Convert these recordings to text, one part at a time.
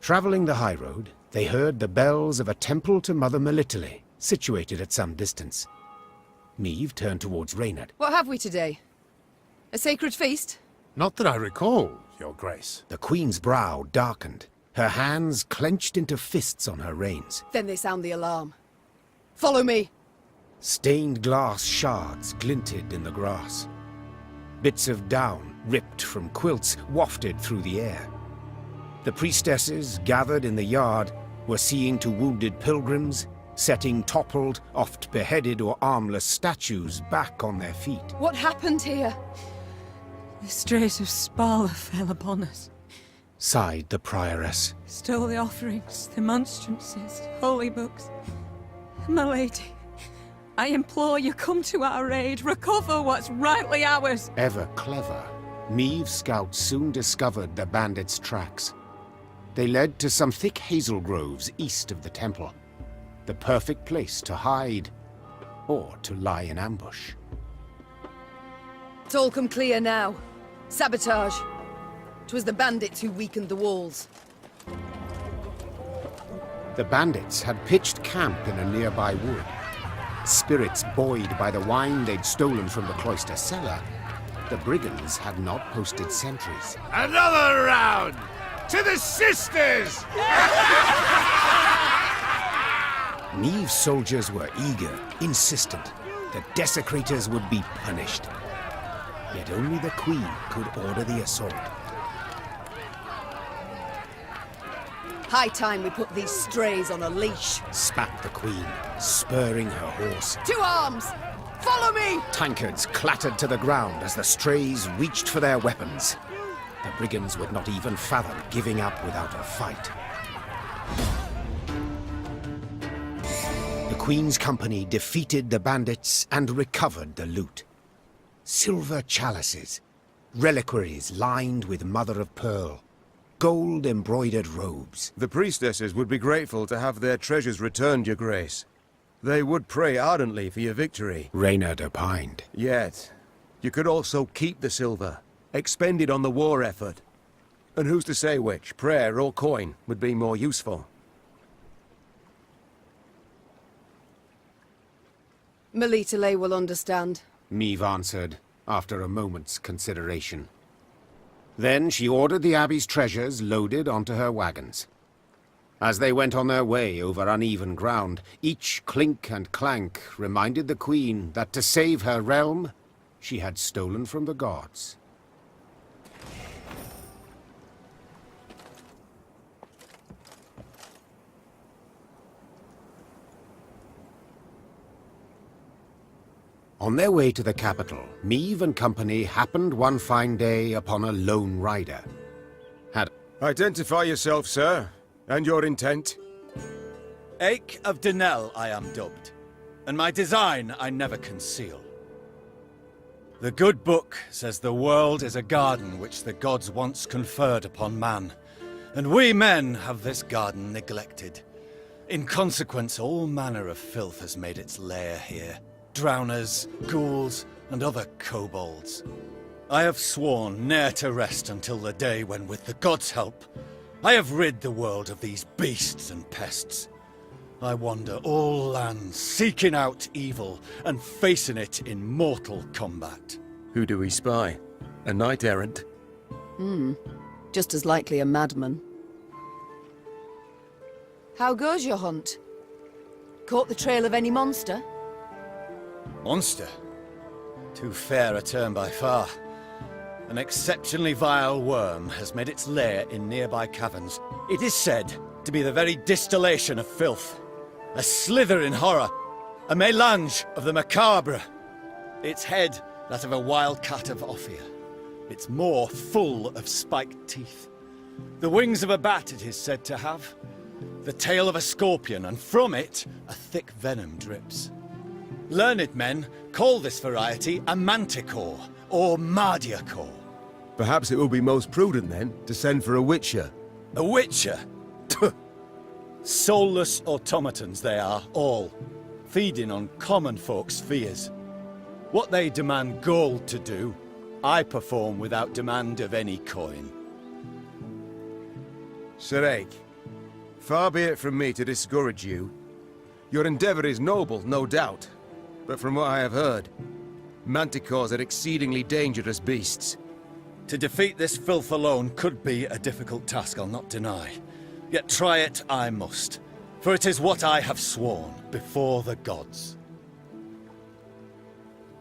Travelling the high road, they heard the bells of a temple to Mother Melitele, situated at some distance. Meve turned towards Reynard. What have we today? A sacred feast? Not that I recall, Your Grace. The Queen's brow darkened, her hands clenched into fists on her reins. Then they sound the alarm. Follow me! Stained glass shards glinted in the grass. Bits of down, ripped from quilts, wafted through the air. The priestesses, gathered in the yard, were seeing to wounded pilgrims, setting toppled, oft beheaded or armless statues back on their feet. What happened here? The strays of Spala fell upon us. Sighed the prioress. Stole the offerings, the monstrances, holy books. My lady, I implore you, come to our aid, recover what's rightly ours. Ever clever, Meve's scouts soon discovered the bandits' tracks. They led to some thick hazel groves east of the temple. The perfect place to hide, or to lie in ambush. It's all come clear now. Sabotage. 'Twas the bandits who weakened the walls. The bandits had pitched camp in a nearby wood. Spirits buoyed by the wine they'd stolen from the cloister cellar, the brigands had not posted sentries. Another round! To the sisters! Meve's soldiers were eager, insistent. The desecrators would be punished. Yet only the Queen could order the assault. High time we put these strays on a leash. Spat the Queen, spurring her horse. To arms! Follow me! Tankards clattered to the ground as the strays reached for their weapons. The brigands would not even fathom giving up without a fight. The Queen's company defeated the bandits and recovered the loot. Silver chalices, reliquaries lined with mother-of-pearl, gold-embroidered robes. The priestesses would be grateful to have their treasures returned, Your Grace. They would pray ardently for your victory. Reynard opined. Yet, you could also keep the silver, expend it on the war effort. And who's to say which, prayer or coin, would be more useful? Melitele will understand. Meve answered, after a moment's consideration. Then she ordered the Abbey's treasures loaded onto her wagons. As they went on their way over uneven ground, each clink and clank reminded the Queen that to save her realm, she had stolen from the gods. On their way to the capital, Meve and company happened one fine day upon a lone rider. Identify yourself, sir, and your intent. Ache of Denel I am dubbed, and my design I never conceal. The good book says the world is a garden which the gods once conferred upon man, and we men have this garden neglected. In consequence, all manner of filth has made its lair here. Drowners, ghouls, and other kobolds. I have sworn ne'er to rest until the day when, with the gods' help, I have rid the world of these beasts and pests. I wander all lands, seeking out evil, and facing it in mortal combat. Who do we spy? A knight-errant? Just as likely a madman. How goes your hunt? Caught the trail of any monster? Monster? Too fair a term by far. An exceptionally vile worm has made its lair in nearby caverns. It is said to be the very distillation of filth. A slithering horror. A mélange of the macabre. Its head, that of a wild cat of Ophir. Its maw full of spiked teeth. The wings of a bat it is said to have. The tail of a scorpion, and from it, a thick venom drips. Learned men call this variety a manticore, or mardiacore. Perhaps it will be most prudent, then, to send for a witcher. A witcher? Soulless automatons they are, all, feeding on common folk's fears. What they demand gold to do, I perform without demand of any coin. Sir Ache, Far be it from me to discourage you. Your endeavor is noble, no doubt. But from what I have heard, manticores are exceedingly dangerous beasts. To defeat this filth alone could be a difficult task, I'll not deny. Yet try it I must, for it is what I have sworn before the gods.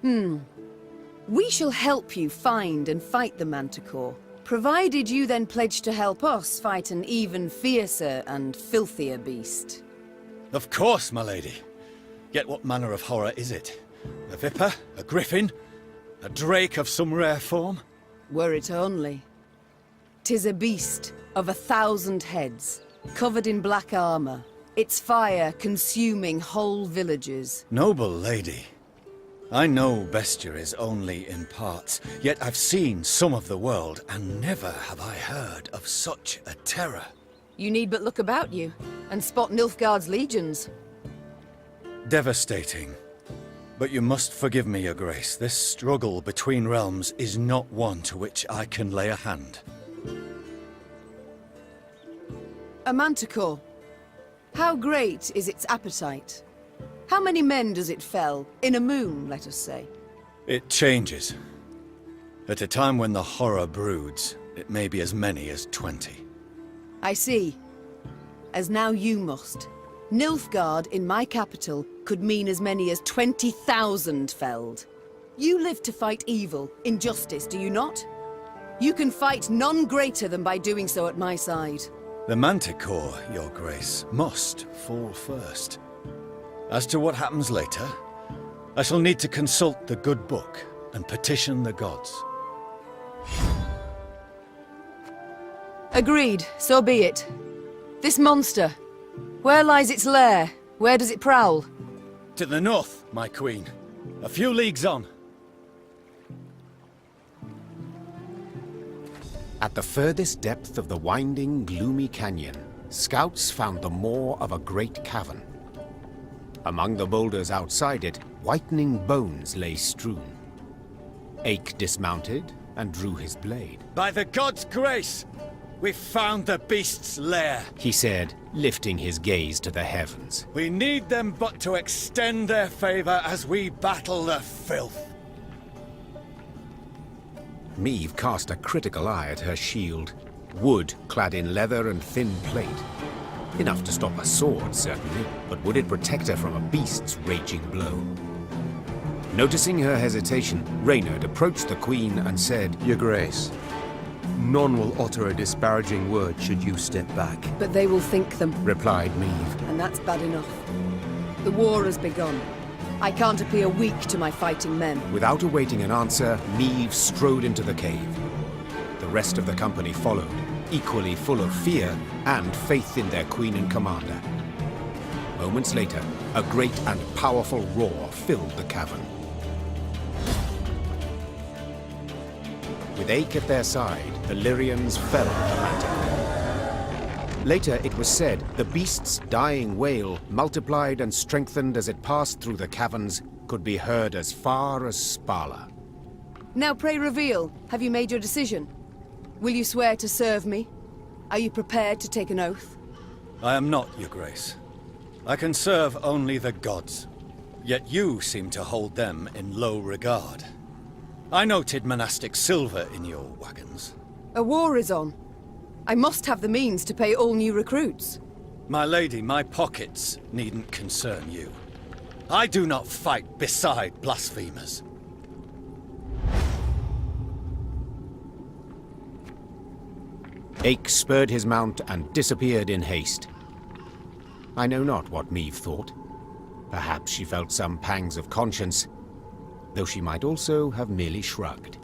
We shall help you find and fight the Manticore, provided you then pledge to help us fight an even fiercer and filthier beast. Of course, my lady. Yet what manner of horror is it? A viper? A griffin? A drake of some rare form? Were it only. 'Tis a beast of 1,000 heads, covered in black armor, its fire consuming whole villages. Noble lady. I know bestiaries only in parts, yet I've seen some of the world, and never have I heard of such a terror. You need but look about you, and spot Nilfgaard's legions. Devastating. But you must forgive me, Your Grace. This struggle between realms is not one to which I can lay a hand. A Manticore. How great is its appetite? How many men does it fell? In a moon, let us say. It changes. At a time when the horror broods, it may be as many as 20. I see. As now you must. Nilfgaard in my capital could mean as many as 20,000 felled. You live to fight evil, injustice, do you not? You can fight none greater than by doing so at my side. The Manticore, Your Grace, must fall first. As to what happens later, I shall need to consult the good book and petition the gods. Agreed, so be it. This monster, where lies its lair? Where does it prowl? To the north, my queen. A few leagues on. At the furthest depth of the winding, gloomy canyon, scouts found the maw of a great cavern. Among the boulders outside it, whitening bones lay strewn. Aik dismounted and drew his blade. By the gods' grace, we've found the beast's lair. He said, lifting his gaze to the heavens. We need them but to extend their favor as we battle the filth. Meve cast a critical eye at her shield. Wood clad in leather and thin plate. Enough to stop a sword, certainly, but would it protect her from a beast's raging blow? Noticing her hesitation, Reynard approached the Queen and said, Your Grace, none will utter a disparaging word should you step back. But they will think them, replied Meve. and that's bad enough. The war has begun. I can't appear weak to my fighting men. Without awaiting an answer, Meve strode into the cave. The rest of the company followed, equally full of fear and faith in their queen and commander. Moments later, a great and powerful roar filled the cavern. With Aik at their side, the Lyrians fell the Manticore. Later, it was said, the beast's dying wail, multiplied and strengthened as it passed through the caverns, could be heard as far as Spala. Now pray reveal, have you made your decision? Will you swear to serve me? Are you prepared to take an oath? I am not, Your Grace. I can serve only the gods. Yet you seem to hold them in low regard. I noted monastic silver in your wagons. A war is on. I must have the means to pay all new recruits. My lady, my pockets needn't concern you. I do not fight beside blasphemers. Aik spurred his mount and disappeared in haste. I know not what Meve thought. Perhaps she felt some pangs of conscience, though she might also have merely shrugged.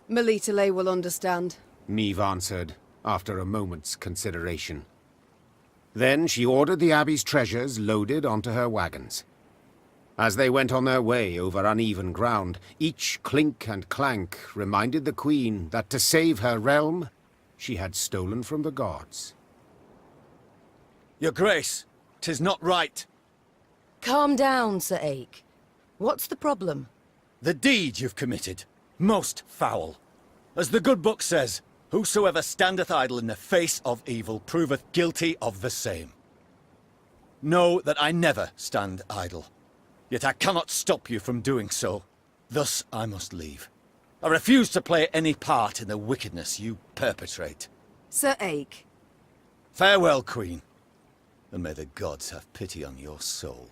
Melitele will understand. Meve answered, after a moment's consideration. Then she ordered the Abbey's treasures loaded onto her wagons. As they went on their way over uneven ground, each clink and clank reminded the Queen that to save her realm, she had stolen from the gods. Your Grace, 'tis not right. Calm down, Sir Ake. What's the problem? The deed you've committed, most foul. As the good book says, whosoever standeth idle in the face of evil proveth guilty of the same. Know that I never stand idle. Yet I cannot stop you from doing so. Thus I must leave. I refuse to play any part in the wickedness you perpetrate. Sir Ake. Farewell, Queen, and may the gods have pity on your soul.